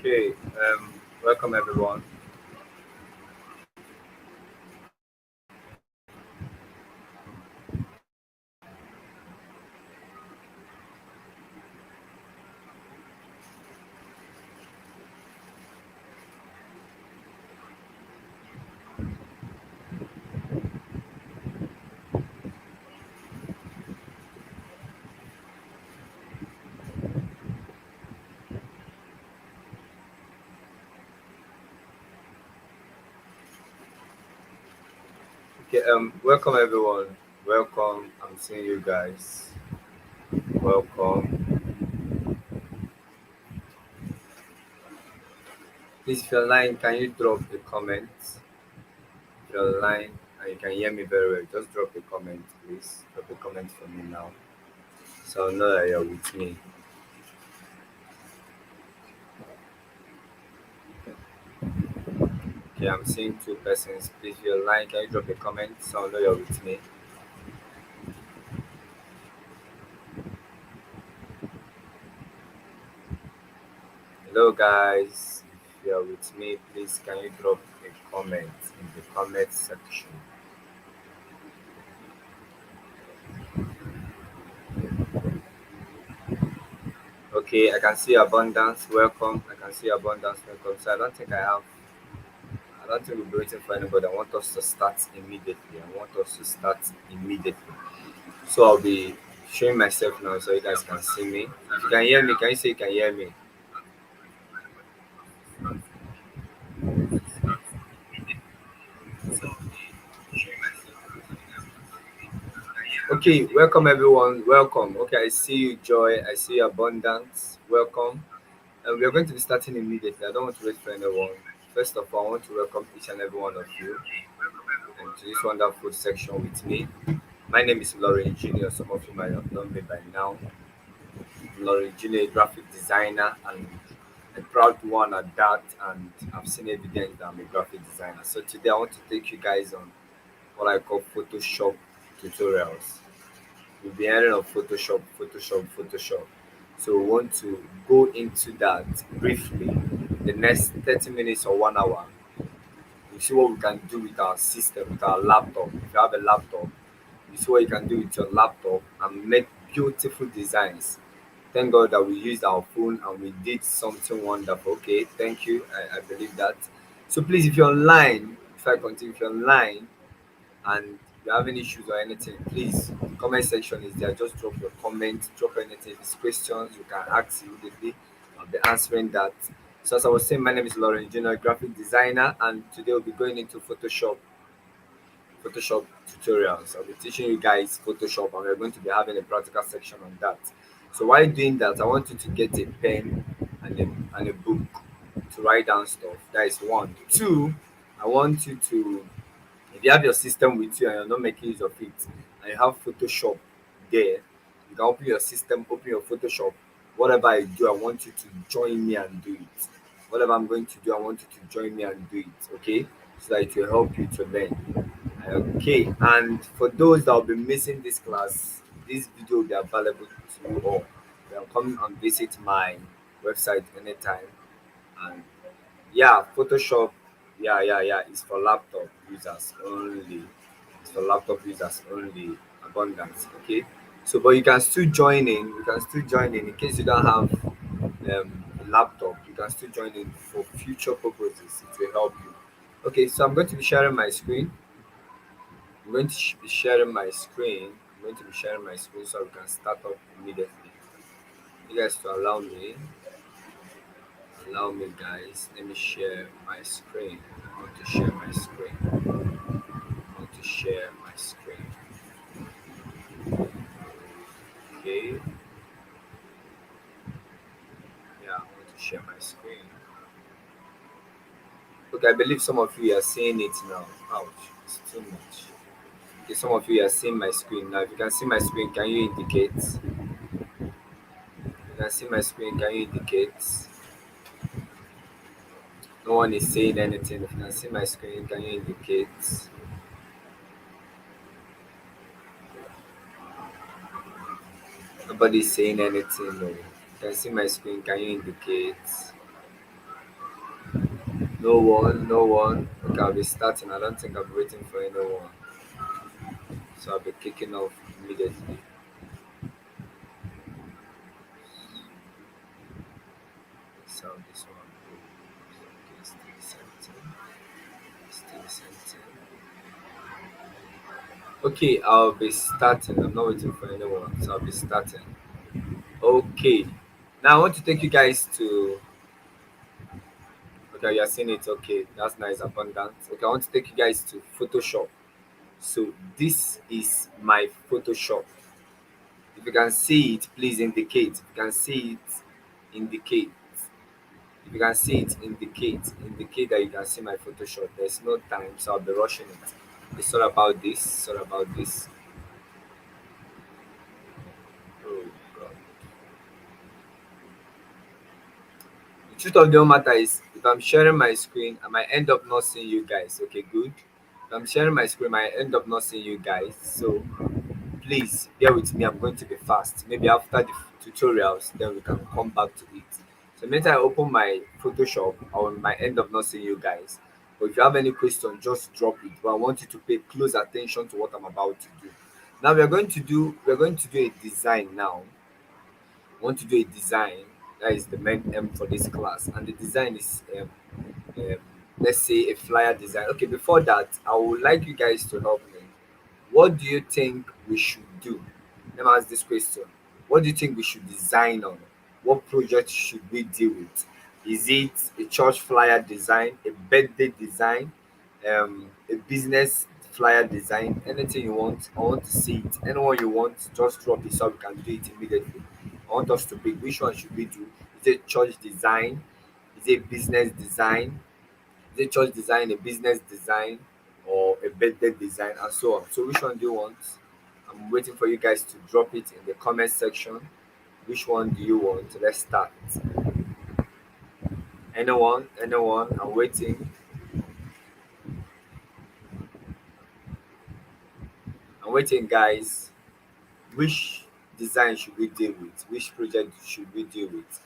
Okay, welcome everyone. Okay, welcome everyone. Welcome. I'm seeing you guys. Welcome. Please, if you're online, can you drop a comment? If you're online and you can hear me very well, just drop a comment, please. Drop a comment for me now, so I'll know that you're with me. Okay, I'm seeing two persons. Please, if you're online, can you drop a comment so I'll know you're with me? Hello, guys. If you're with me, please can you drop a comment in the comment section? Okay, I can see abundance. Welcome. I can see abundance. Welcome. So I don't think we'll be waiting for anybody. I want us to start immediately. I want us to start immediately. So I'll be showing myself now so you guys can see me. If you can hear me, can you say you can hear me? Okay, welcome everyone. Welcome. Okay, I see you, Joy. I see you, Abundance. Welcome. And we are going to be starting immediately. I don't want to wait for anyone. First of all, I want to welcome each and every one of you and to this wonderful section with me. My name is Lauren Junior. Some of you might have known me by now. Lauren Junior, a graphic designer and a proud one at that. And I've seen evidence that I'm a graphic designer. So today I want to take you guys on what I call Photoshop tutorials. We'll be hearing of Photoshop, Photoshop, Photoshop. So we want to go into that briefly. The next 30 minutes or 1 hour, we see what we can do with our system, with our laptop. If you have a laptop, you see what you can do with your laptop and make beautiful designs. Thank God that we used our phone and we did something wonderful. Okay, thank you. I believe that. So please, if you're online, if I continue, if you're online and you're having issues or anything, please, the comment section is there. Just drop your comment, drop anything. If it's questions, you can ask immediately. I'll be answering that. So as I was saying, my name is Lauren Junior, graphic designer, and today we'll be going into Photoshop tutorials. I'll be teaching you guys Photoshop and we're going to be having a practical section on that. So while doing that, I want you to get a pen and a book to write down stuff. That is one. Two, I want you to, if you have your system with you and you're not making use of it, and you have Photoshop there, you can open your system, open your Photoshop. Whatever I do, I want you to join me and do it. Whatever I'm going to do, I want you to join me and do it, okay? So that it will help you to learn. Okay, and for those that will be missing this class, this video will be available to you all. You can come and visit my website anytime. And yeah, Photoshop, yeah, it's for laptop users only. It's for laptop users only. Abundance, okay. So, but you can still join in. You can still join in case you don't have a laptop. You can still join in for future purposes. It will help you. Okay, so I'm going to be sharing my screen. I'm going to be sharing my screen. I'm going to be sharing my screen so we can start up immediately. You guys to allow me, guys. Let me share my screen. I want to share my screen. I want to share my screen. Okay. Yeah, I want to share my screen. Okay, I believe some of you are seeing it now. Ouch, it's too much. Okay, some of you are seeing my screen now. If you can see my screen, can you indicate? If you can see my screen, can you indicate? No one is saying anything. If you can see my screen, can you indicate? Nobody's saying anything. No. You can see my screen. Can you indicate? No one, no one. Okay, I'll be starting. I don't think I'll be waiting for anyone. So I'll be kicking off immediately. Sound this one. Okay, still setting. Still setting. Okay, I'll be starting. I'm not waiting for anyone, so I'll be starting. Okay. Now I want to take you guys to. Okay, you're seeing it. Okay, that's nice, abundant. Okay, I want to take you guys to Photoshop. So this is my Photoshop. If you can see it, please indicate. If you can see it, indicate. If you can see it, indicate. Indicate that you can see my Photoshop. There's no time, so I'll be rushing it. It's all about this. It's all about this. Oh God. The truth of the matter is, if I'm sharing my screen, I might end up not seeing you guys. Okay, good. If I'm sharing my screen, I might end up not seeing you guys. So please bear with me. I'm going to be fast. Maybe after the tutorials, then we can come back to it. So maybe I open my Photoshop, I might end up not seeing you guys. But if you have any question, just drop it. But I want you to pay close attention to what I'm about to do. Now we're going to do a design now. I want to do a design. That is the main aim for this class, and the design is um, let's say a flyer design. Okay, before that, I would like you guys to help me. What do you think we should do? Let me ask this question. What do you think we should design on? What project should we deal with? Is it a church flyer design, a birthday design, a business flyer design? Anything you want, I want to see it. Anyone you want, just drop it so we can do it immediately. I want us to pick which one should we do? Is it church design? Is it business design? Is it church design, a business design, or a birthday design, and so on? So, which one do you want? I'm waiting for you guys to drop it in the comment section. Which one do you want? Let's start. Anyone? Anyone? I'm waiting. I'm waiting, guys. Which design should we deal with? Which project should we deal with?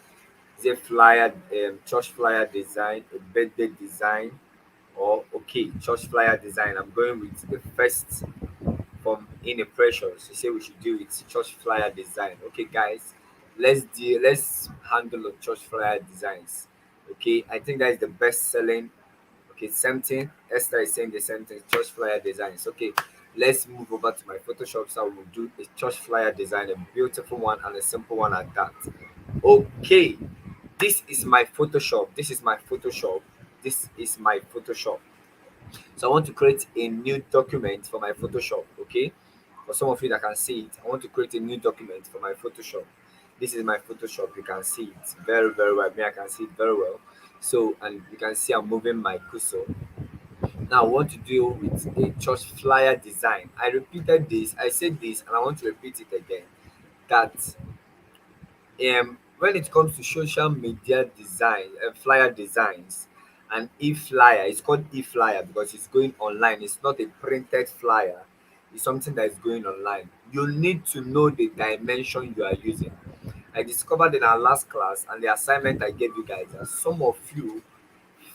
Is it flyer, church flyer design, a birthday design, or okay, church flyer design? I'm going with the first from In Impressions. You say we should do it church flyer design. Okay, guys, let's handle the church flyer designs. Okay, I think that is the best selling. Okay, same thing. Esther is saying the same thing. Church flyer designs. Okay, let's move over to my Photoshop. So we'll do a church flyer design, a beautiful one and a simple one at that. Okay, this is my Photoshop. This is my Photoshop. This is my Photoshop. So I want to create a new document for my Photoshop. Okay, for some of you that can see it, I want to create a new document for my Photoshop. This is my Photoshop. You can see it very, very well. Me, I can see it very well. So, and you can see I'm moving my cursor. Now, I want to deal with a church flyer design. I repeated this, I said this, and I want to repeat it again. That when it comes to social media design, flyer designs, and e-flyer, it's called e-flyer because it's going online. It's not a printed flyer. It's something that is going online. You need to know the dimension you are using. I discovered in our last class and the assignment I gave you guys that some of you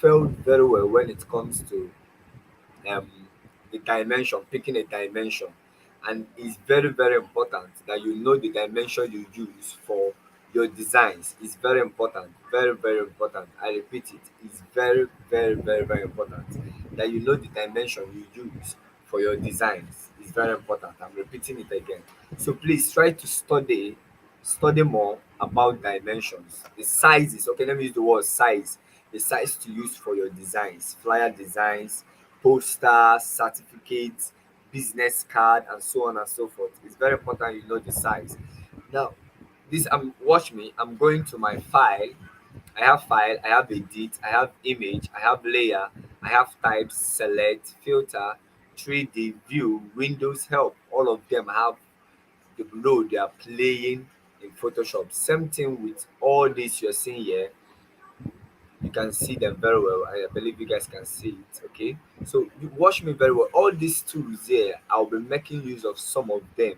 failed very well when it comes to um, the dimension, picking a dimension. And it's very, very important that you know the dimension you use for your designs. It's very important, very, very important. I repeat it, it's very, very, very, very important that you know the dimension you use for your designs. It's very important. I'm repeating it again. So please try to study more about dimensions, the sizes. Okay, let me use the word size. The size to use for your designs, flyer designs, poster, certificates, business card, and so on and so forth. It's very important you know the size. Now, this watch me. I'm going to my file. I have file, I have edit, I have image, I have layer, I have type, select, filter, 3D view, Windows help. All of them have the role they are playing in Photoshop. Same thing with all this you're seeing here. You can see them very well. I believe you guys can see it. Okay, so you watch me very well. All these tools here, I'll be making use of some of them.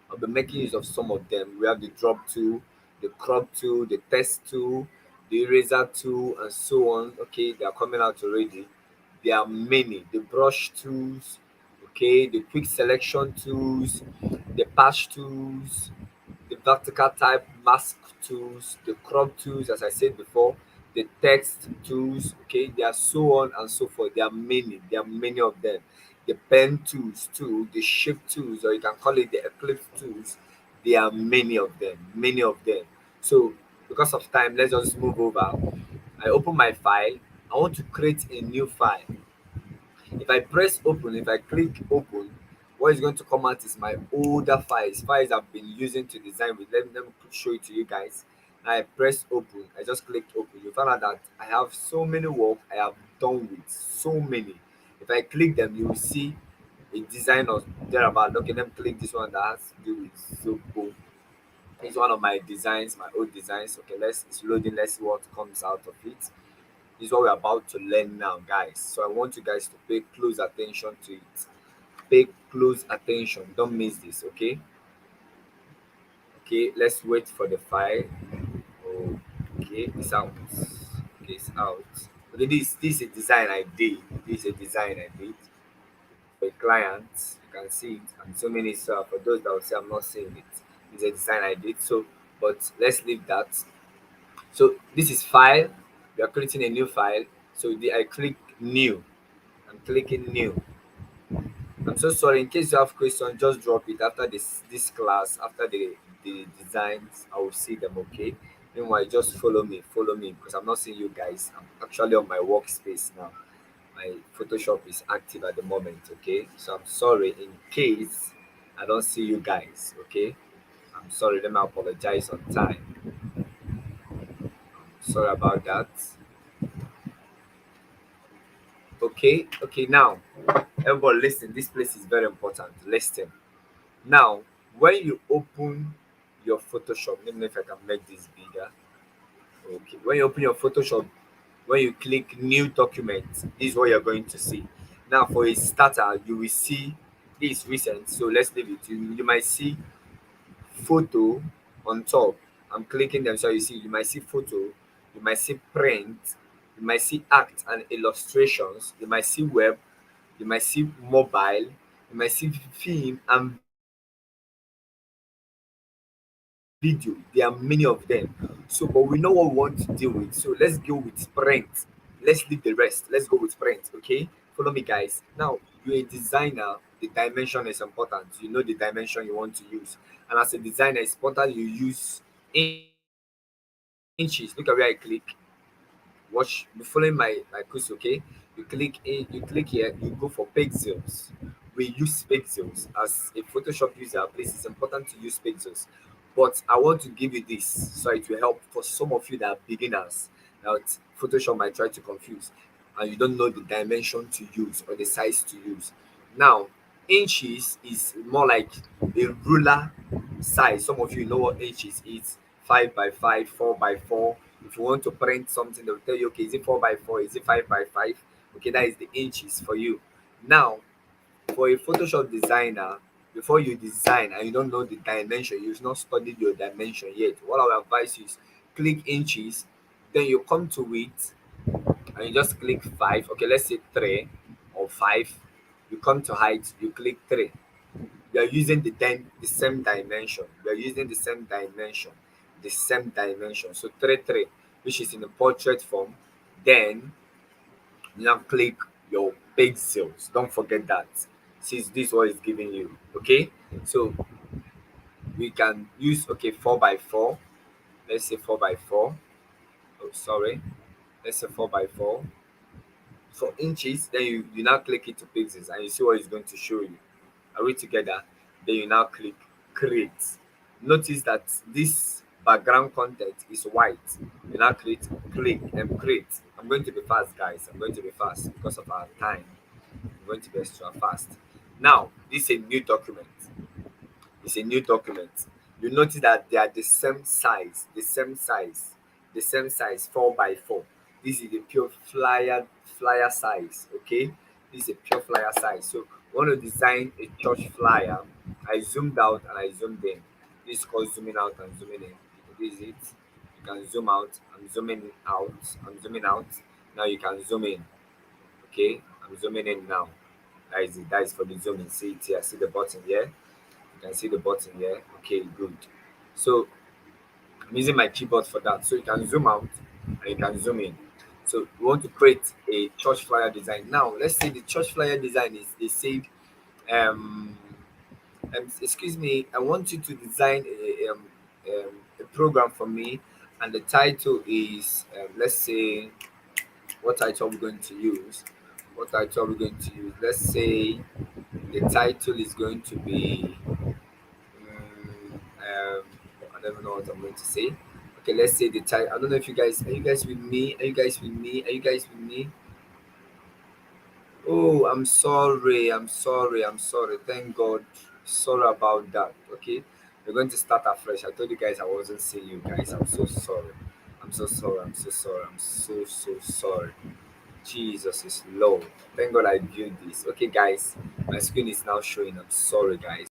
I'll be making use of some of them. We have the drop tool, the crop tool, the text tool, the eraser tool, and so on. Okay, they are coming out already. There are many. The brush tools, okay, the quick selection tools, the patch tools, the vertical type mask tools, the crop tools, as I said before, the text tools, okay, there are so on and so forth. There are many of them. The pen tools too, the shape tools, or you can call it the eclipse tools. There are many of them. So because of time, let's just move over. I open my file. I want to create a new file. If I press open, if I click open, what is going to come out is my older files I've been using to design with. Let me show it to you guys. Now I press open, I just clicked open. You find out that I have so many work I have done with, so many. If I click them, you will see a design of thereabout. Okay, let me click this one that has to do with Zobo. It's one of my designs, my old designs. Okay, it's loading. Let's see what comes out of it. This is what we're about to learn now, guys. So I want you guys to pay close attention to it. Pay close attention. Don't miss this, okay? Okay, let's wait for the file. Okay, it's out. Okay, it's out. Okay, this is a design I did. This is a design I did for a client. You can see it, and so many stuff. For those that will say I'm not seeing it, it's a design I did. So, but let's leave that. So this is file. We are creating a new file. So I click new. I'm clicking new. I'm so sorry. In case you have questions, just drop it after this class. After the designs, I will see them. Okay. Meanwhile, just follow me because I'm not seeing you guys. I'm actually on my workspace now. My Photoshop is active at the moment. Okay. So I'm sorry in case I don't see you guys. Okay. I'm sorry. Let me apologize on time. Sorry about that. Okay. Okay. Now, everybody, listen. This place is very important. Listen. Now, when you open your Photoshop, let me know if I can make this bigger. Okay. When you open your Photoshop, when you click new document, this is what you're going to see. Now, for a starter, you will see this recent. So let's leave it. You might see photo on top. I'm clicking them so you see. You might see photo. You might see print. You might see art and illustrations. You might see web. You might see mobile. You might see film and video. There are many of them. So, but we know what we want to deal with. So let's go with sprint. Let's leave the rest. Let's go with sprint. Okay. Follow me, guys. Now you're a designer. The dimension is important. You know the dimension you want to use. And as a designer, it's important you use inches. Look at where I click. Watch, be following my quiz, okay? You click here, you go for pixels. We use pixels as a Photoshop user. Please, it's important to use pixels. But I want to give you this so it will help for some of you that are beginners. Now, Photoshop might try to confuse, and you don't know the dimension to use or the size to use. Now, inches is more like a ruler size. Some of you know what inches is: 5 by 5, 4 by 4. If you want to print something, they'll tell you, okay, is it 4 by 4? Is it 5 by 5? Okay, that is the inches for you. Now, for a Photoshop designer, before you design and you don't know the dimension, you've not studied your dimension yet, what I will advise you is click inches, then you come to it and you just click 5. Okay, let's say 3 or 5. You come to height, you click 3. We are using the same dimension. We are using the same dimension. So 3 3, which is in the portrait form. Then you now click your pixels. Don't forget that. Since this one is giving you. Okay. So we can use 4 by 4. Let's say 4 by 4. Oh, sorry. Let's say 4 by 4. For inches, then you now click it to pixels and you see what it's going to show you. Are we together? Then you now click create. Notice that this background content is white. You now click and create. I'm going to be fast, guys. I'm going to be fast because of our time. I'm going to be extra fast. Now, this is a new document. It's a new document. You notice that they are the same size, the same size, 4 by 4. This is the pure flyer size. Okay, this is a pure flyer size. So, I want to design a church flyer. I zoomed out and I zoomed in. This is called zooming out and zooming in. This is it. can zoom out. I'm zooming out. I'm zooming out. Now you can zoom in. Okay, I'm zooming in now. That is it. That is for the zooming. See it here. See the button here. You can see the button here. Okay, good. So I'm using my keyboard for that. So you can zoom out and you can zoom in. So we want to create a church flyer design. Now let's say the church flyer design is they said um, excuse me, I want you to design a program for me, and the title is let's say what title we're going to use. What title we're going to use? Let's say the title is going to be I don't even know what I'm going to say. Okay, let's say the title. I don't know if you guys are you guys with me? Are you guys with me? Are you guys with me? Oh, I'm sorry. I'm sorry. I'm sorry. Thank God. Sorry about that. Okay, we're going to start afresh. I told you guys I wasn't seeing you guys. I'm so sorry. I'm so sorry. I'm so sorry. I'm so sorry. Jesus is Lord. Thank God I viewed this. Okay, guys, my screen is now showing. I'm sorry, guys.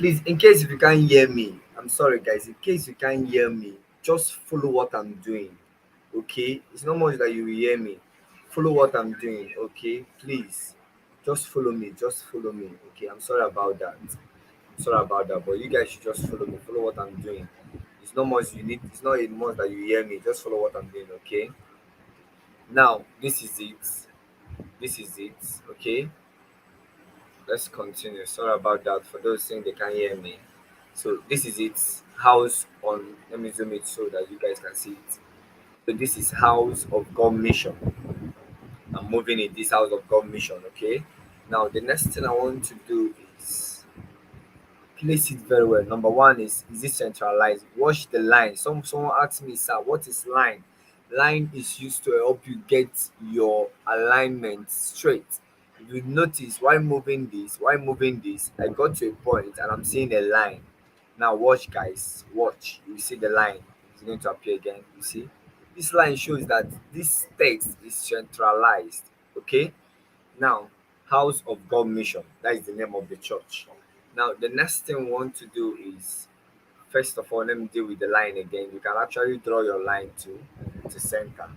Please, in case if you can't hear me, I'm sorry guys. In case you can't hear me, just follow what I'm doing. Okay? It's not much that you will hear me. Follow what I'm doing, okay? Please. Just follow me. Just follow me. Okay. I'm sorry about that. I'm sorry about that. But you guys should just follow me. Follow what I'm doing. It's not much you need, it's not a much that you hear me. Just follow what I'm doing, okay? Now, this is it. This is it. Okay. Let's continue. Sorry about that for those saying they can't hear me. So this is it. House on. Let me zoom it so that you guys can see it. So this is House of God Mission. I'm moving in this House of God Mission. Okay. Now the next thing I want to do is place it very well. Number one is it centralized? Watch the line. Someone asked me, sir, what is line? Line is used to help you get your alignment straight. If you notice while moving this, I got to a point and I'm seeing a line. Now watch guys, watch. You see the line. It's going to appear again. You see? This line shows that this text is centralized. Okay? Now, House of God Mission, that is the name of the church. Now, the next thing we want to do is, first of all, let me deal with the line again. You can actually draw your line to center.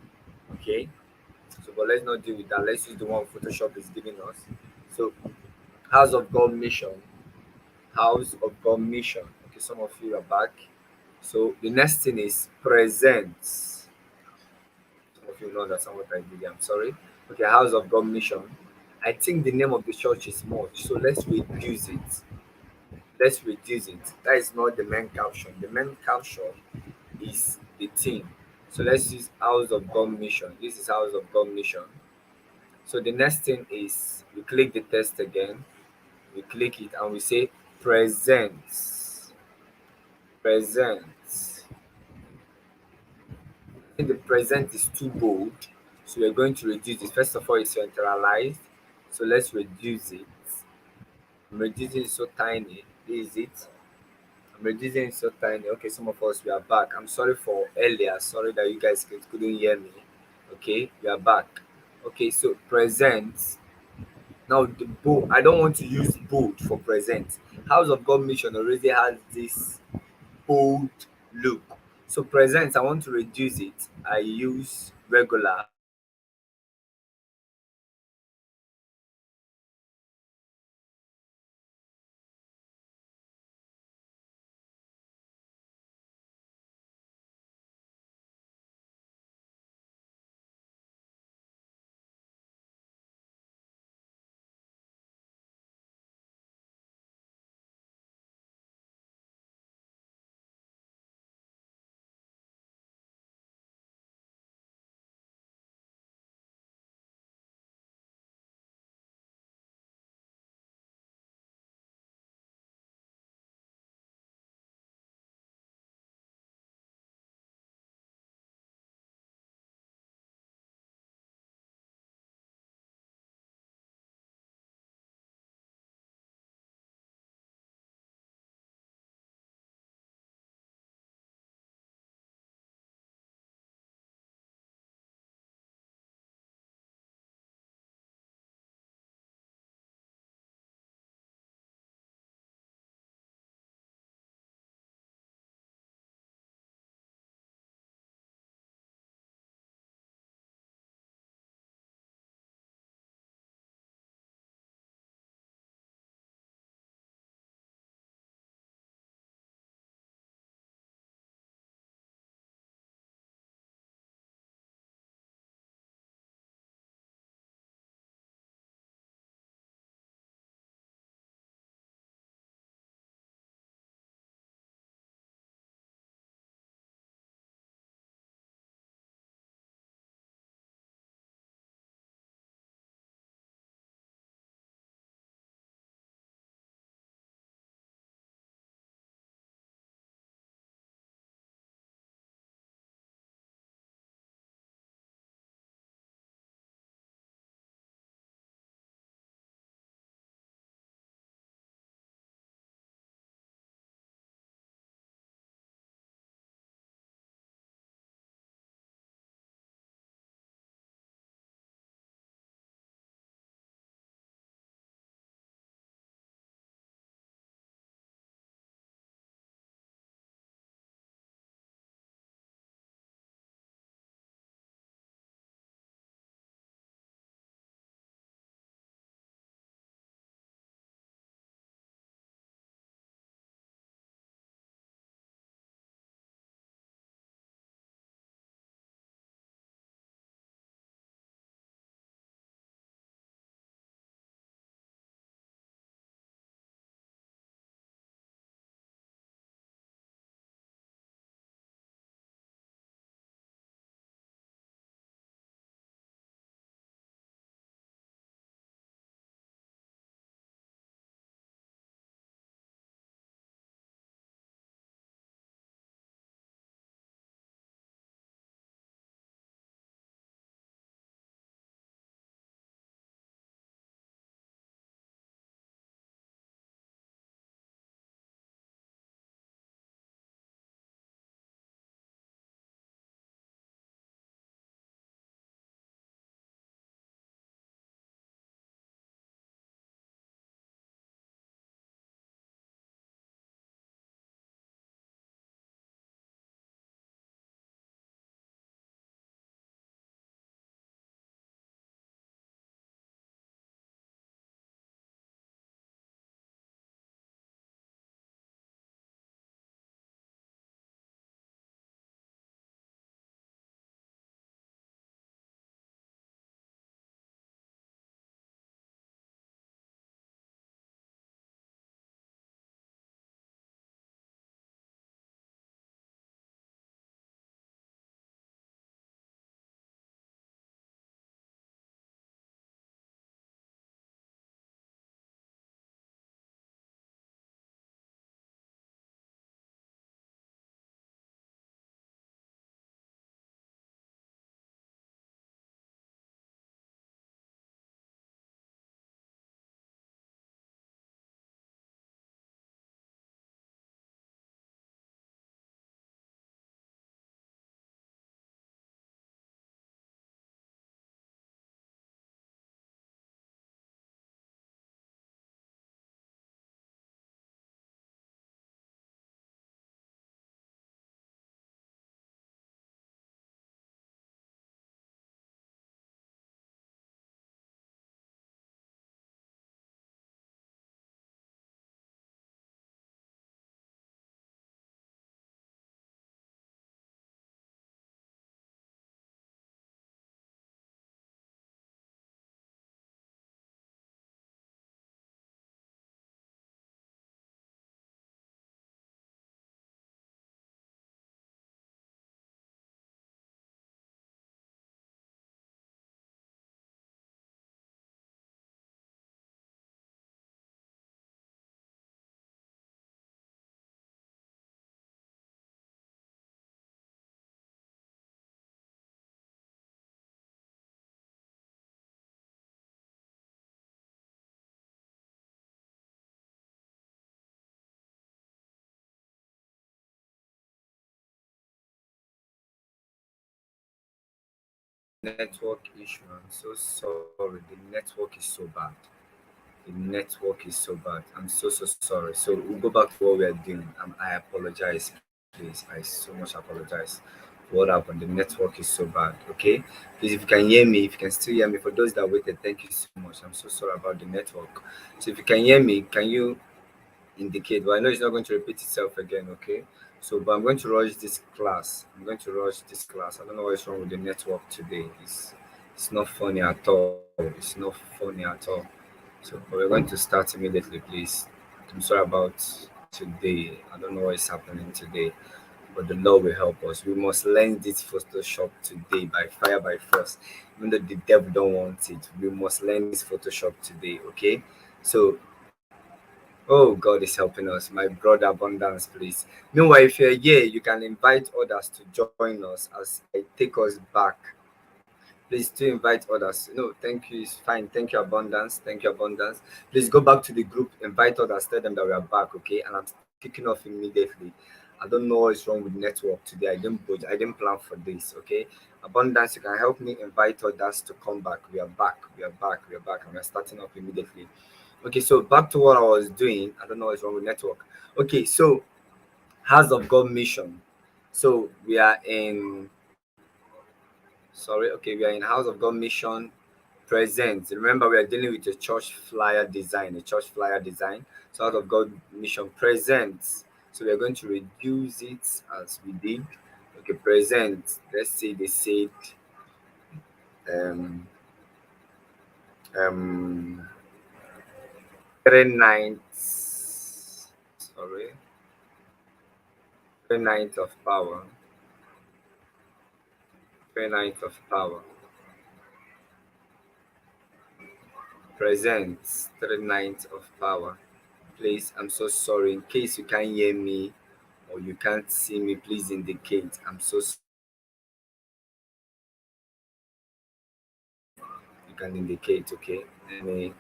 Okay? So, but let's not deal with that. Let's use the one Photoshop is giving us. So, House of God Mission. House of God Mission. Okay, some of you are back. So, the next thing is presents. Some of you know that what I did. I'm sorry. Okay, House of God Mission. I think the name of the church is much, so let's reduce it. Let's reduce it. That is not the main caption. The main caption is the theme. So let's use House of God Mission. This is House of God Mission. So the next thing is we click the text again. We click it and we say presents. Presents. I think the present is too bold. So we're going to reduce it. First of all, it's centralized. So let's reduce it. I'm reducing it so tiny. This is it. I'm reducing it so tiny. Okay, some of us we are back. I'm sorry for earlier. Sorry that you guys couldn't hear me. Okay, we are back. Okay, so present. Now the bold. I don't want to use bold for present. House of God Mission already has this bold look. So present, I want to reduce it. I use regular. network issue. I'm so sorry. The network is so bad. The network is so bad. I'm so sorry. So we'll go back to what we are doing. I apologize, please. I so much apologize for what happened. The network is so bad. Okay, please, if you can hear me, if you can still hear me, for those that waited, thank you so much. I'm so sorry about the network. So if you can hear me, can you indicate? But I know it's not going to repeat itself again. Okay. So, but I'm going to rush this class. I'm going to rush this class. I don't know what's wrong with the network today. It's not funny at all. It's not funny at all. So but we're going to start immediately, please. I'm sorry about today. I don't know what is happening today, but the Lord will help us. We must learn this Photoshop today by fire by force. Even though the devil don't want it, we must learn this Photoshop today. Okay. So, oh, God is helping us. My brother Abundance, please. Meanwhile, if you're here, you can invite others to join us as I take us back. Please to invite others. No, thank you. It's fine. Thank you, Abundance. Thank you, Abundance. Please go back to the group, invite others, tell them that we are back, okay? And I'm kicking off immediately. I don't know what's wrong with network today. I didn't plan for this, okay? Abundance, you can help me invite others to come back. We are back. We are back. We are back. And we're starting up immediately. Okay, so back to what I was doing. I don't know what's wrong with network. Okay, so House of God mission. So we are in we are in House of God mission present. Remember, we are dealing with a church flyer design, So out of God mission present. So we are going to reduce it as we did. Okay, present. Let's say they said um um 3 nights. Sorry, 3 nights of power. 3 nights of power. Present 3 nights of power. Please, I'm so sorry. In case you can't hear me or you can't see me, please indicate. I'm so sorry. You can indicate, okay? Any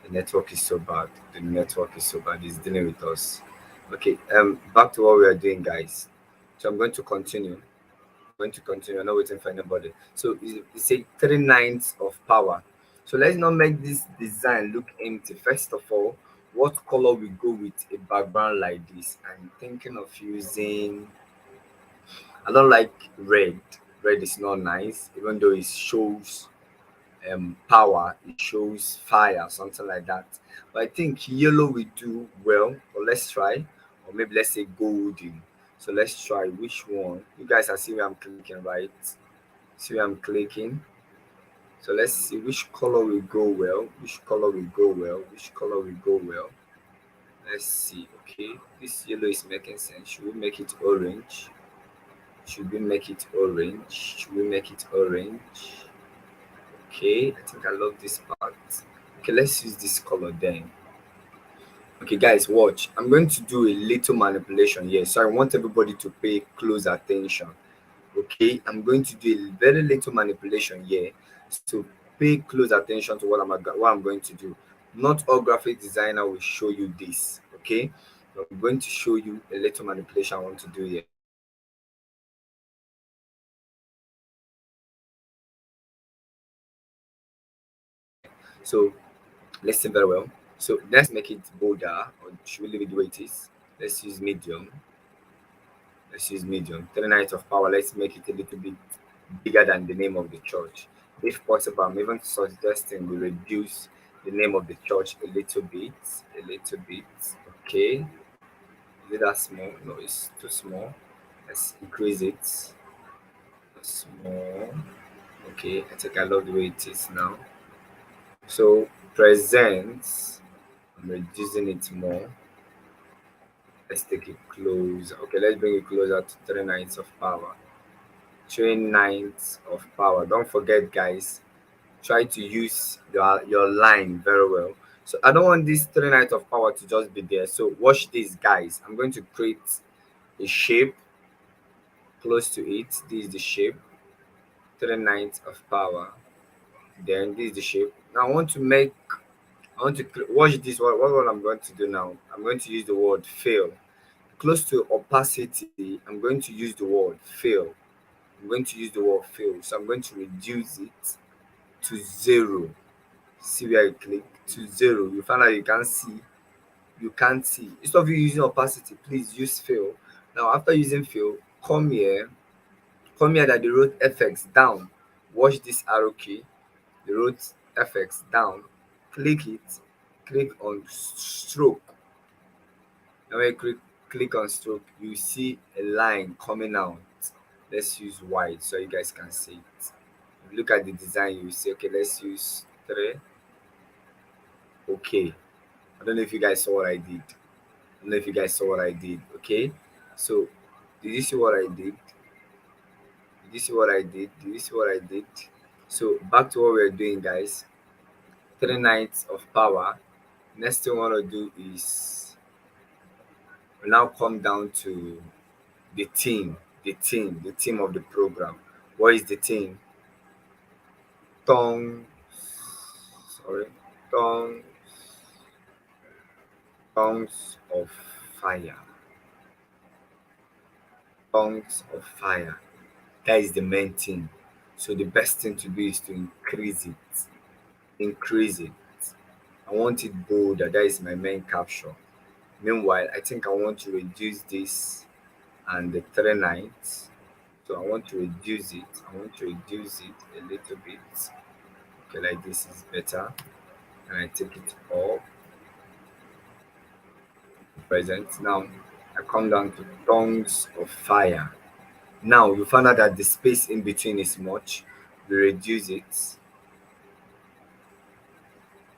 the network is so bad. The network is so bad. It's dealing with us. Okay. Back to what we are doing, guys. So I'm going to continue. Going to continue. I'm not waiting for anybody. So you say 3 nights of power. So let's not make this design look empty. First of all, what color we go with a background like this? I'm thinking of using. I don't like red. Red is not nice, even though it shows power, it shows fire, something like that. But I think yellow will do well. Or let's try, or maybe let's say golden. So let's try which one. You guys are seeing where I'm clicking, right? See where I'm clicking. So let's see which color will go well. Which color will go well. Which color will go well. Let's see. Okay, this yellow is making sense. Should we make it orange? Should we make it orange? Should we make it orange? Okay, I think I love this part. Okay, let's use this color then. Okay, guys, watch. I'm going to do a little manipulation here. So I want everybody to pay close attention. Okay, I'm going to do a very little manipulation here. So pay close attention to what I'm going to do. Not all graphic designer will show you this. Okay, I'm going to show you a little manipulation I want to do here. So listen very well. So let's make it bolder, or should we leave it the way it is? Let's use medium. Let's use medium. 3 nights of power. Let's make it a little bit bigger than the name of the church. If possible, I'm even suggesting we reduce the name of the church a little bit. A little bit. Okay. Is it that small? No, it's too small. Let's increase it. Small. Okay. I think I love the way it is now. So presents. I'm reducing it more. Let's take it closer. Okay, let's bring it closer to 3 nights of power. 3 nights of power. Don't forget, guys, try to use your line very well. So I don't want this 3 nights of power to just be there. So watch this, guys. I'm going to create a shape close to it. This is the shape. 3 nights of power. Then this is the shape. Now I want to watch this. What I'm going to do now? I'm going to use the word fill. Close to opacity, I'm going to use the word fill. I'm going to use the word fail. So I'm going to reduce it to 0. See where you click to 0. You find out you can't see. Instead of you using opacity, please use fill. Now after using fill, come here that the road effects down. Watch this arrow key, the road effects down. Click it, click on stroke. Now when you click on stroke, you see a line coming out. Let's use white so you guys can see it. If you look at the design, you see, okay, let's use 3. Okay. I don't know if you guys saw what I did. I don't know if you guys saw what I did. Okay. So did you see what I did? Did you see what I did? Did you see what I did? So back to what we're doing, guys. 3 knights of power. Next thing we want to do is we now come down to the theme of the program. What is the theme? Tongue, sorry, tongue, tongues of fire, tongues of fire. That is the main thing. So the best thing to do is to increase it, increase it. I want it bolder. That is my main caption. Meanwhile, I think I want to reduce this and the 3 nights. So I want to reduce it. I want to reduce it a little bit. Okay, like this is better. And I take it all present. Now I come down to tongues of fire. Now you find out that the space in between is much. We reduce it.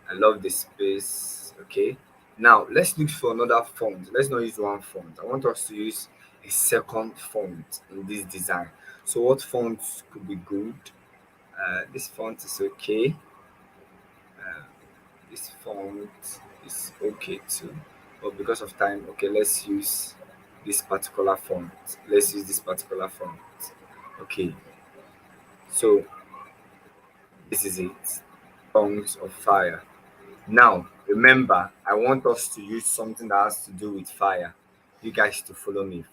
I love the space. Okay. Now let's look for another font. Let's not use one font. I want us to use a second font in this design. So what fonts could be good? This font is okay. This font is okay too. But because of time, okay, let's use this particular font. Let's use this particular font. Okay. So this is it. Tongues of fire. Now, remember, I want us to use something that has to do with fire. You guys to follow me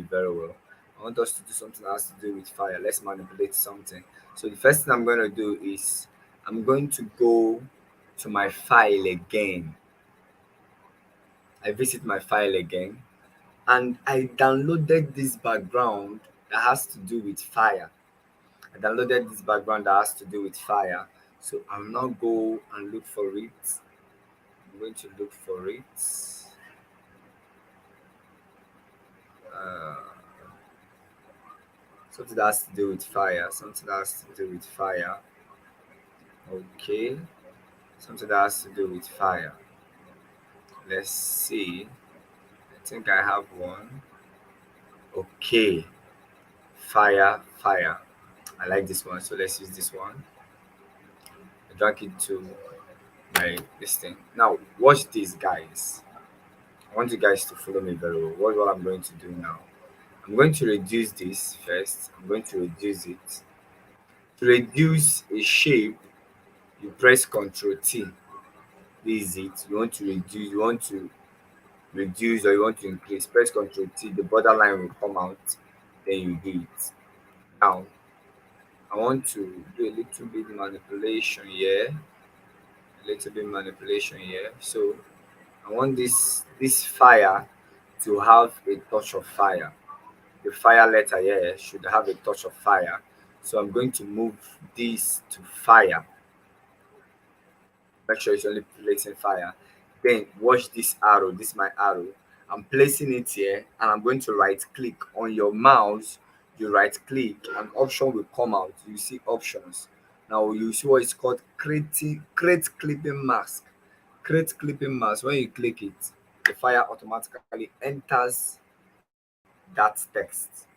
very well. I want us to do something that has to do with fire. Let's manipulate something. So the first thing I'm going to do is I'm going to go to my file again. I visit my file again and I downloaded this background that has to do with fire. I downloaded this background that has to do with fire. So I'll now go and look for it. I'm going to look for it. Uh, Something that has to do with fire. Something that has to do with fire. Okay. Something that has to do with fire. Let's see. I think I have one. Okay. Fire, fire. I like this one. So let's use this one. I drank it to my this thing. Now watch this, guys. I want you guys to follow me very well. What I'm going to do now? I'm going to reduce this first. I'm going to reduce it. To reduce a shape, you press Ctrl T. This is it. You want to reduce or you want to increase. Press Ctrl T. The borderline will come out. Then you do it. Now I want to do a little bit manipulation here. A little bit manipulation here. So I want this fire to have a touch of fire. The fire letter here should have a touch of fire. So I'm going to move this to fire. Make sure it's only placing fire. Then watch this arrow. This is my arrow. I'm placing it here and I'm going to right click on your mouse. You right click, an option will come out. You see options. Now you see what is called create clipping mask. Create clipping mask. When you click it, the fire automatically enters that text.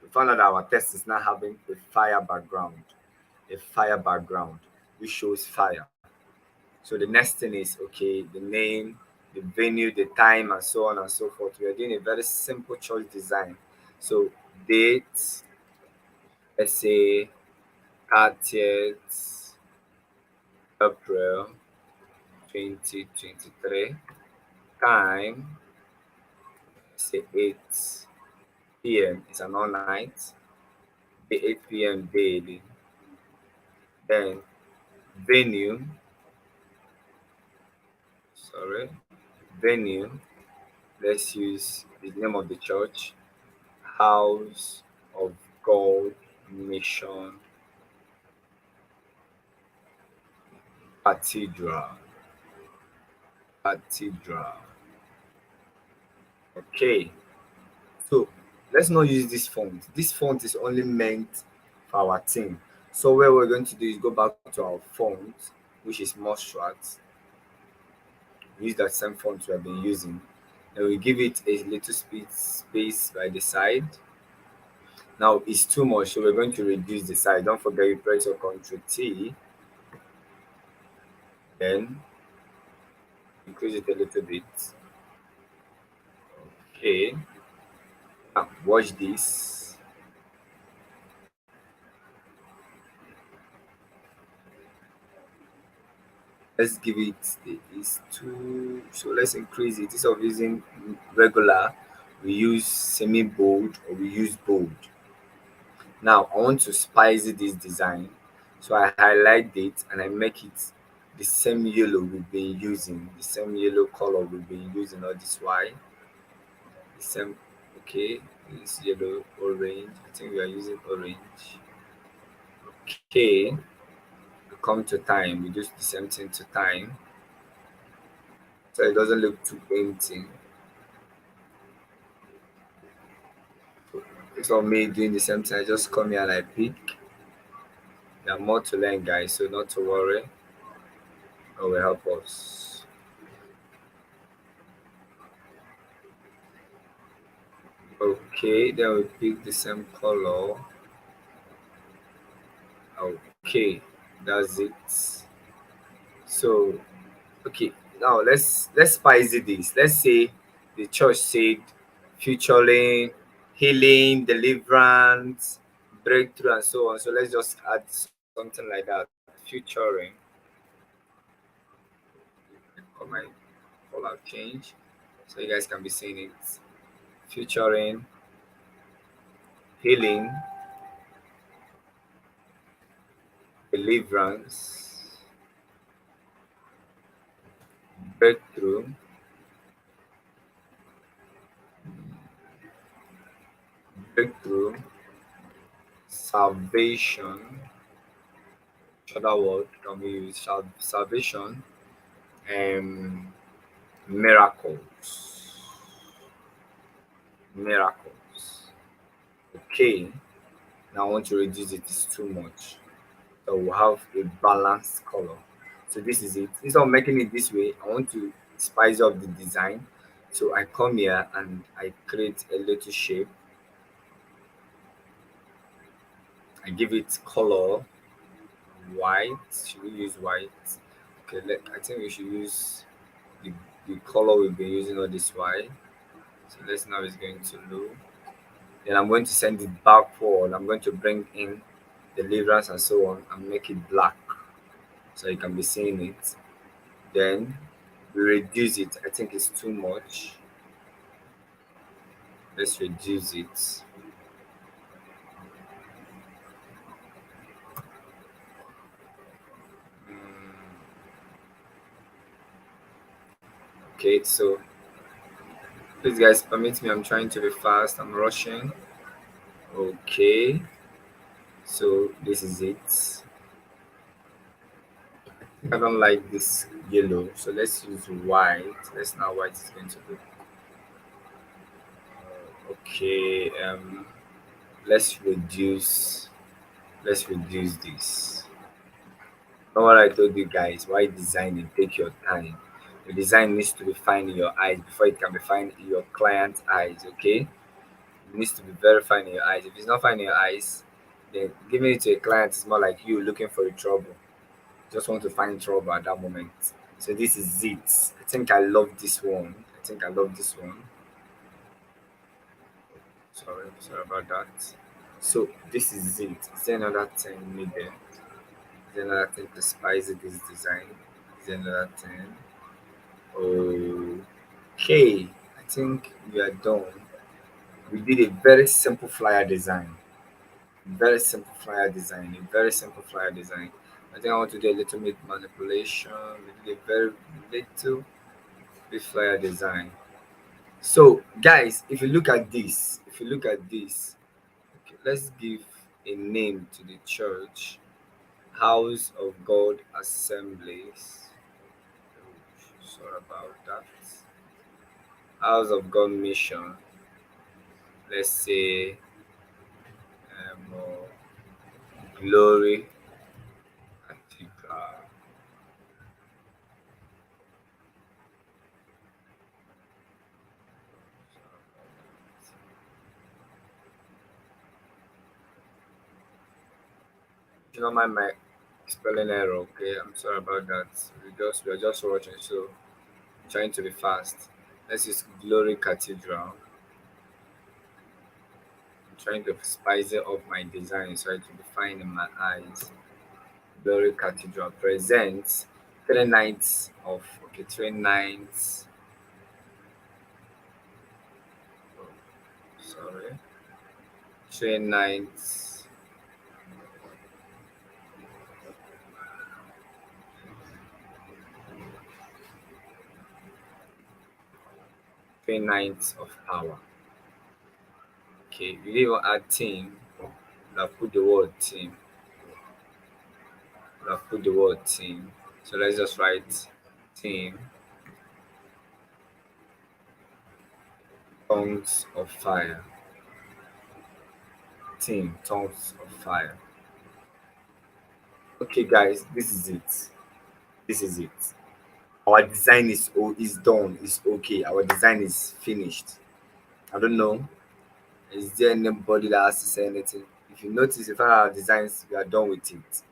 We found out that our text is now having a fire background, which shows fire. So the next thing is okay, the name, the venue, the time, and so on and so forth. We are doing a very simple choice design. So date, let's say 30th April 2023. Time, say 8 p.m. is an all night. Day 8 p.m. daily. Then venue, sorry, venue. Let's use the name of the church, House of God Mission Cathedral. Cathedral. Okay. So let's not use this font. This font is only meant for our team. So what we're going to do is go back to our font, which is Mostrat. Use that same font we have been using. And we give it a little space by the side. Now it's too much, so we're going to reduce the size. Don't forget you press your Ctrl T, then increase it a little bit. Okay. Now watch this. Let's give it is two. So let's increase it. Instead of using regular, we use semi bold or we use bold. Now I want to spice this design, so I highlight it and I make it the same yellow we've been using, the same yellow color we've been using all this while. The same, okay, this yellow, orange. I think we are using orange. Okay, we come to time. We do the same thing to time, so it doesn't look too empty. It's all me doing the same thing. I just come here and I pick. There are more to learn, guys, so not to worry. It will help us. Okay, then we pick the same color. Okay, that's it. So, okay, now let's spicy this. Let's say the church said featuring healing, deliverance, breakthrough, and so on. So let's just add something like that. Featuring. For my color change, so you guys can be seeing it. Featuring healing, deliverance, breakthrough, breakthrough, salvation. Other word can we use salvation and miracles. Miracles. Okay. Now I want to reduce it. It's too much. So we'll have a balanced color. So this is it. Instead of making it this way, I want to spice up the design. So I come here and I create a little shape. I give it color white. Should we use white? Okay, I think we should use the, the color we've been using all this while. So let's now it's going to load. Then I'm going to send it back forward. I'm going to bring in deliverance and so on and make it black so you can be seeing it. Then we reduce it. I think it's too much. Let's reduce it. Okay, so please guys permit me. I'm trying to be fast. I'm rushing. Okay, so this is it. I don't like this yellow, so let's use white. Let's now white is going to look. Okay, let's reduce. Let's reduce this. Know what I told you guys? Why designing? Take your time. The design needs to be fine in your eyes before it can be fine in your client's eyes. Okay, it needs to be very fine in your eyes. If it's not fine in your eyes, then giving it to a client is more like you looking for a trouble. Just want to find trouble at that moment. So this is it. I think I love this one. I think I love this one. Sorry about that. So this is it. Is there another thing needed? Is there another thing to spice this design? Is there another thing? Okay, I think we are done. We did a very simple flyer design. Very simple flyer design. A very simple flyer design. I think I want to do a little bit manipulation. We did a very little bit flyer design. So, guys, if you look at this, okay, let's give a name to the church. House of God Assemblies. Sorry about that. House of God Mission. Let's say Glory Cathedral. You don't mind my spelling error, okay? I'm sorry about that. We are just watching, so trying to be fast. Let's use Glory Cathedral. I'm trying to spice it up my design so it will be fine in my eyes. Glory Cathedral presents 3 nights of, okay, 3 nights. Oh, sorry, 3 nights, 3 nights of power. Okay, we didn't even add team. Now put the word team. Now put the word team. So let's just write team, tongues of fire. Team, tongues of fire. Okay, guys, this is it. This is it. Our design is done. It's okay. Our design is finished. I don't know. Is there anybody that has to say anything? If you notice, if our designs, we are done with it.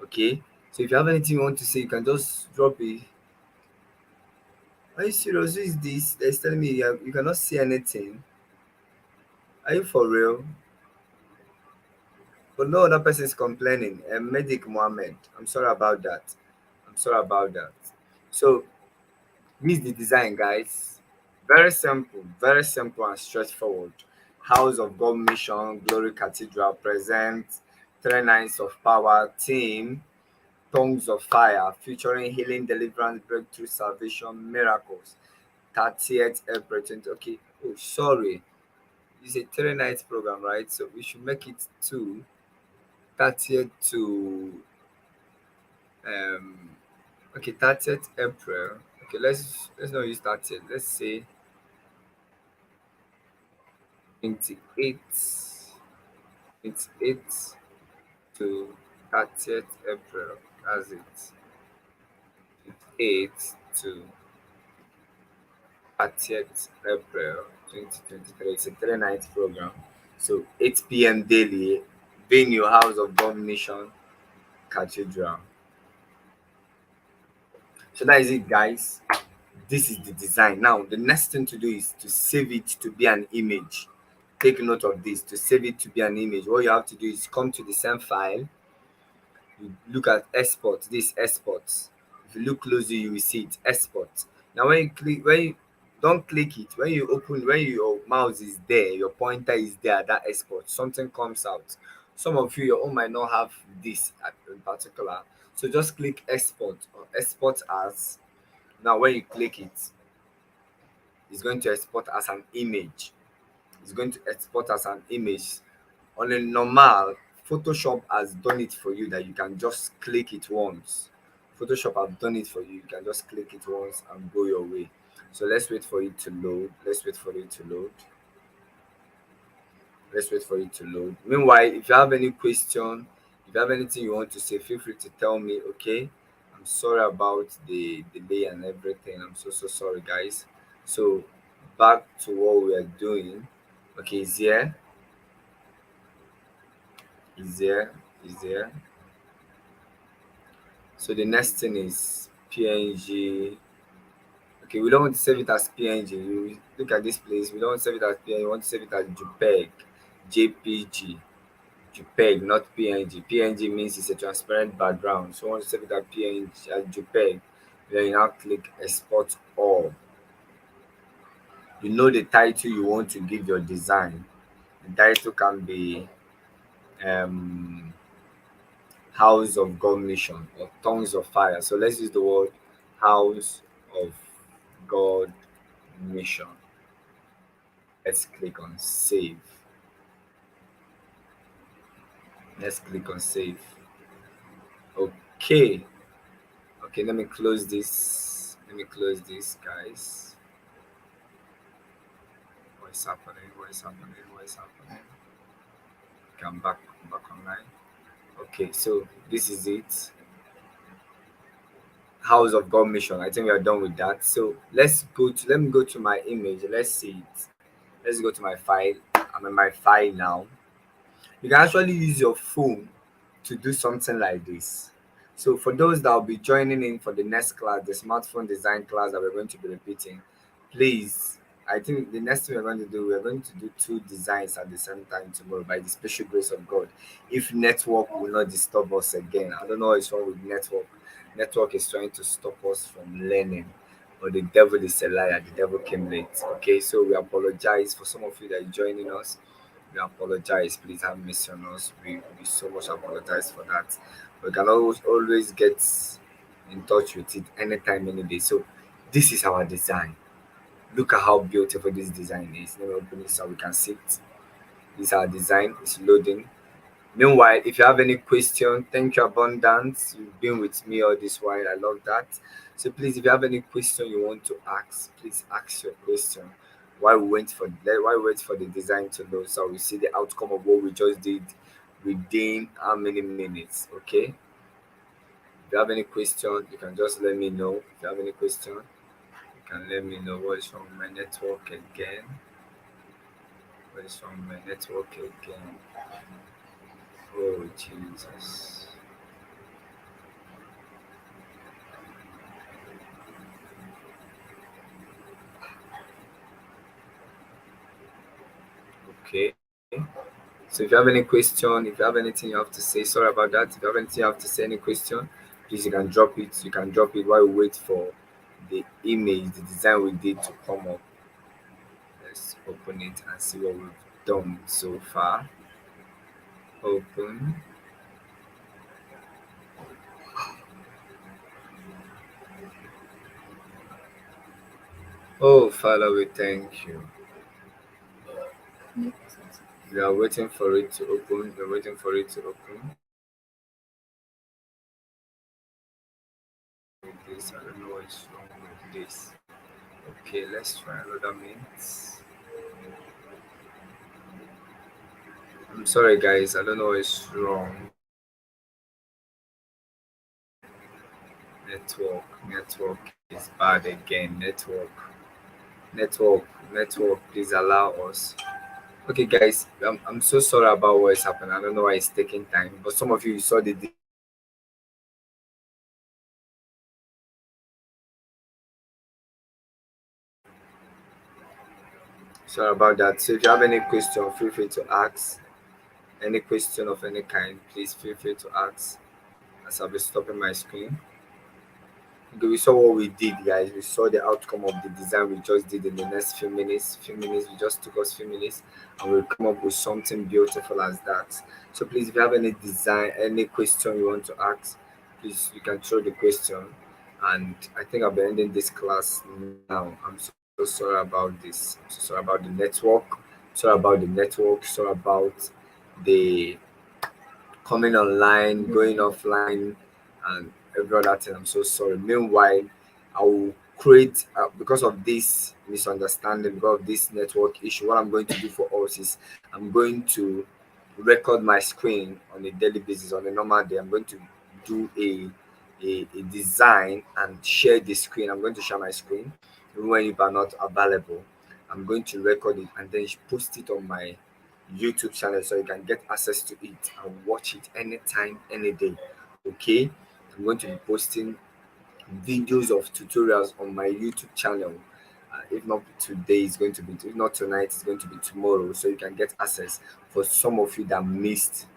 Okay. So if you have anything you want to say, you can just drop it. Are you serious? Who is this? That's telling me you cannot see anything. Are you for real? But no other person is complaining. Medic Mohammed. I'm sorry about that. I'm sorry about that. So this is the design, guys. Very simple and straightforward. House of God Mission, Glory Cathedral presents 3 nights of power team, tongues of fire, featuring healing, deliverance, breakthrough, salvation, miracles. 30th April 20. Okay. Oh, sorry. It's a 3 nights program, right? So we should make it to 30th to um okay, 30th April. Okay, let's not use 30th. Let's say 28th 28th to 30th April. That's it. 8th to 30th April 2023. It's a 3 nights program. So 8 p.m. daily, venue House of God Mission Cathedral. So that is it, guys. This is the design. Now, the next thing to do is to save it to be an image. Take note of this. To save it to be an image, what you have to do is come to the same file. You look at export. This export. If you look closely, you will see it. Export. Now, when you don't click it, when you open, when your mouse is there, your pointer is there, that export, something comes out. Some of you, your own might not have this in particular. So just click export or export as. Now, when you click it, it's going to export as an image. It's going to export as an image. On a normal, Photoshop has done it for you that you can just click it once. Photoshop have done it for you. You can just click it once and go your way. So let's wait for it to load. Let's wait for it to load. Let's wait for it to load. Meanwhile, if you have any question, if you have anything you want to say, feel free to tell me. Okay. I'm sorry about the delay and everything. I'm so sorry, guys. So back to what we are doing. Okay, is here, is there, is there. So the next thing is PNG. Okay, we don't want to save it as PNG. We look at this place. We don't want to save it as PNG. We want to save it as JPEG, JPG, JPEG, not PNG. PNG means it's a transparent background. So we want to save it as PNG, as JPEG. Then you now click Export All. You know the title you want to give your design. The title can be um, House of God Mission or Tongues of Fire. So let's use the word House of God Mission. Let's click on save. Let's click on save. Okay. Okay, let me close this. Let me close this, guys. What is happening? What is happening? What is happening? Okay, I'm back online. Okay, so this is it. House of God mission. I think we are done with that. So let me go to my image. Let's see it. Let's go to my file. I'm in my file now. You can actually use your phone to do something like this. So for those that will be joining in for the next class, the smartphone design class that we're going to be repeating, please, I think the next thing we're going to do, we're going to do two designs at the same time tomorrow by the special grace of God. If network will not disturb us again. I don't know what's wrong with network. Network is trying to stop us from learning. But the devil is a liar. The devil came late. Okay, so we apologize for some of you that are joining us. We apologize. Please have mercy on us. We so much apologize for that. We can always get in touch with it anytime, any day. So this is our design. Look at how beautiful this design is. Let me open it so we can see it. This is our design. It's loading. Meanwhile, if you have any question, thank you, Abundance. You've been with me all this while. I love that. So please, if you have any question you want to ask, please ask your question. While we wait for the design to load, so we see the outcome of what we just did within how many minutes. Okay. If you have any question, you can just let me know. If you have any question, you can let me know. What is wrong with my network again? What is wrong with my network again? Oh Jesus. Okay. So if you have any question, if you have anything you have to say, sorry about that. If you have anything you have to say, any question, please you can drop it. You can drop it while we wait for the image, the design we did to come up. Let's open it and see what we've done so far. Open. Oh, Father, we thank you. We are waiting for it to open. We're waiting for it to open. With this, I don't know what's wrong with this. Okay, let's try another minute. I'm sorry, guys. I don't know what's wrong. Network is bad again. Network, network. Please allow us. Okay, guys. I'm so sorry about what's happened. I don't know why it's taking time, but some of you saw the. Sorry about that. So if you have any question, feel free to ask. Any question of any kind, please feel free to ask. As I'll be stopping my screen. Okay, we saw what we did, guys. We saw the outcome of the design we just did in the next few minutes. Few minutes, we just took us few minutes, and we'll come up with something beautiful as that. So please, if you have any design, any question you want to ask, please you can throw the question. And I think I'll be ending this class now. I'm so sorry about this. I'm so sorry about the network. Sorry about the network. Sorry about the coming online, going offline, and every other thing. I'm so sorry. Meanwhile, I will create because of this misunderstanding, because of this network issue. What I'm going to do for us is I'm going to record my screen on a daily basis. On a normal day, I'm going to do a design and share the screen. I'm going to share my screen even when you are not available. I'm going to record it and then post it on my YouTube channel so you can get access to it and watch it anytime, any day. Okay, I'm going to be posting videos of tutorials on my YouTube channel. If not today, it's going to be, if not tonight, it's going to be tomorrow. So you can get access for some of you that missed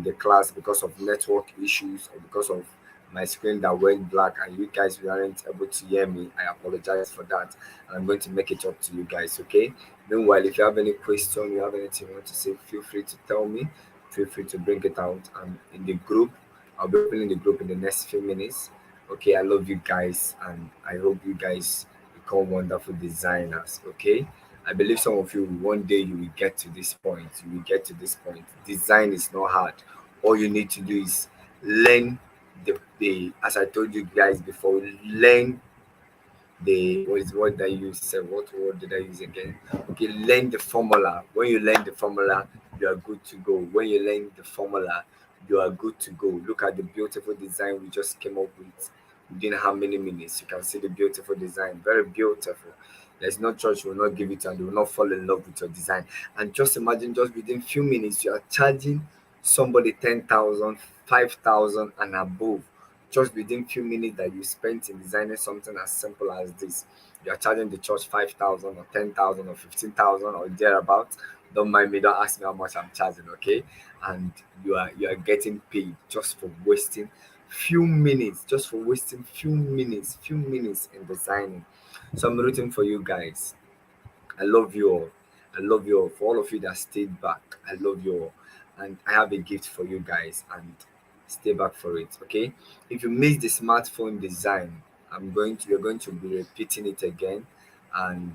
the class because of network issues or because of my screen that went black and you guys weren't able to hear me. I apologize for that. And I'm going to make it up to you guys, okay? Meanwhile, if you have any question, you have anything you want to say, feel free to tell me. Feel free to bring it out. In the group. I'll be opening the group in the next few minutes. Okay, I love you guys and I hope you guys become wonderful designers. Okay, I believe some of you one day you will get to this point. You will get to this point. Design is not hard. All you need to do is learn the as I told you guys before, learn the what did I use? What word did I use again? Okay, learn the formula. When you learn the formula, you are good to go. When you learn the formula, you are good to go. Look at the beautiful design we just came up with within how many minutes. You can see the beautiful design, very beautiful. There's no church will not give it and they will not fall in love with your design. And just imagine, just within few minutes, you are charging somebody 10,000, 5,000 and above just within few minutes that you spent in designing something as simple as this. You are charging the church 5,000 or 10,000 or 15,000 or thereabouts. Don't mind me, don't ask me how much I'm charging, okay? And you are getting paid just for wasting few minutes, just for wasting few minutes in designing. So I'm rooting for you guys. I love you all. I love you all. For all of you that stayed back, I love you all. And I have a gift for you guys and stay back for it. Okay. If you missed the smartphone design, we're going to be repeating it again. And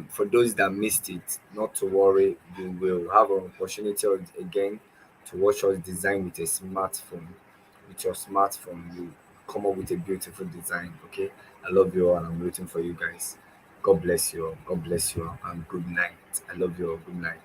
for those that missed it, not to worry, you will have an opportunity again to watch us design with a smartphone. With your smartphone, you come up with a beautiful design. Okay. I love you all and I'm waiting for you guys. God bless you all. God bless you all. And good night. I love you all. Good night.